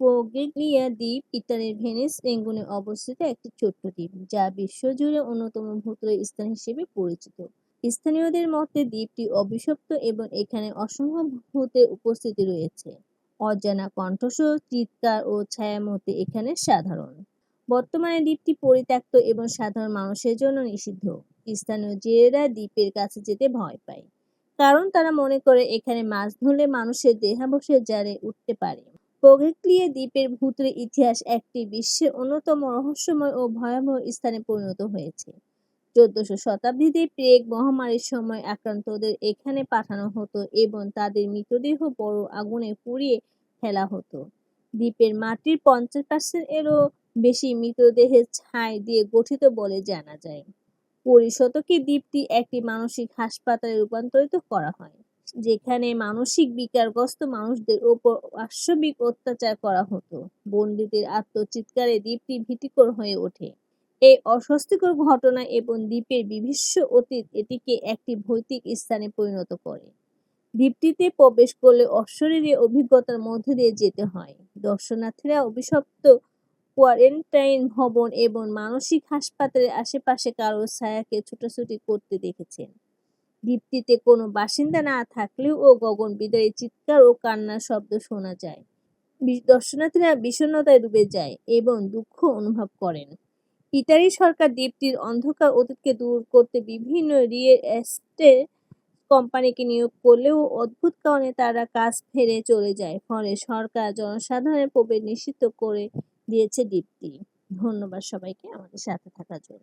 পোগেলিয়া দ্বীপ ইতালির ভেনিস রেঙ্গুনে অবস্থিত একটি ছোট্ট দ্বীপ, যা বিশ্বজুড়ে অন্যতম ভূতুড়ে স্থান হিসেবে পরিচিত। স্থানীয়দের মতে দ্বীপটি অভিশপ্ত এবং এখানে অসংখ্য ভূতের উপস্থিতি রয়েছে। অজানা কণ্ঠস্বর, চিৎকার ও ছায়ামূর্তি এখানে সাধারণ। বর্তমানে দ্বীপটি পরিত্যক্ত এবং সাধারণ মানুষের জন্য নিষিদ্ধ। স্থানীয় জেলেরা দ্বীপের কাছে যেতে ভয় পায়, কারণ তারা মনে করে এখানে মাছ ধরলে মানুষের দেহাবশেষ জারে উঠতে পারে। পোগেলিয়া দ্বীপের ভূতের ইতিহাস একটি বিশ্বের অন্যতম রহস্যময় ও ভয়াবহ স্থানে পরিণত হয়েছে। 1400 শতাব্দীতে প্লেগ মহামারীর সময় আক্রান্তদের এখানে পাঠানো হতো এবং তাদের মৃতদেহ বড় আগুনে পুড়িয়ে ফেলা হতো। দ্বীপের মাটির 50% এরও বেশি মৃতদেহের ছাই দিয়ে গঠিত বলে জানা যায়। 20 শতকে দ্বীপটি একটি মানসিক হাসপাতালে রূপান্তরিত করা হয়, যেখানে মানসিক বিকারগ্রস্ত মানুষদের উপর অস্বাভাবিক অত্যাচার করা হতো। বন্দীদের আর্তচিৎকারে দ্বীপটি ভীতিকর হয়ে ওঠে। এই অস্বস্তিকর ঘটনা এবং দ্বীপের বিভৎস অতীত এটিকে একটি ভৌতিক স্থানে পরিণত করে। দ্বীপটিতে প্রবেশ করলে অশরীরী অভিজ্ঞতার মধ্য দিয়ে যেতে হয়। দর্শনার্থীরা অভিশপ্ত কোয়ারেন্টাইন ভবন এবং মানসিক হাসপাতালের আশেপাশে কারো ছায়াকে ছোটাছুটি করতে দেখেছেন। দ্বীপটিতে কোনো বাসিন্দা না থাকলেও গগনবিদারী চিৎকার ও কান্নার শব্দ শোনা যায়। দর্শনার্থীরা বিষণ্ণতায় ডুবে যায় এবং দুঃখ অনুভব করেন। ইতালি সরকার দ্বীপটির অন্ধকার অতীতকে দূর করতে বিভিন্ন রিয়েল এস্টেট কোম্পানিকে নিয়োগ করলেও অদ্ভুত কারণে তারা কাজ ফেলে চলে যায়। ফলে সরকার জনসাধারণের প্রবেশ নিষিদ্ধ করে দিয়েছে দ্বীপটি। ধন্যবাদ সবাইকে আমাদের সাথে থাকার জন্য।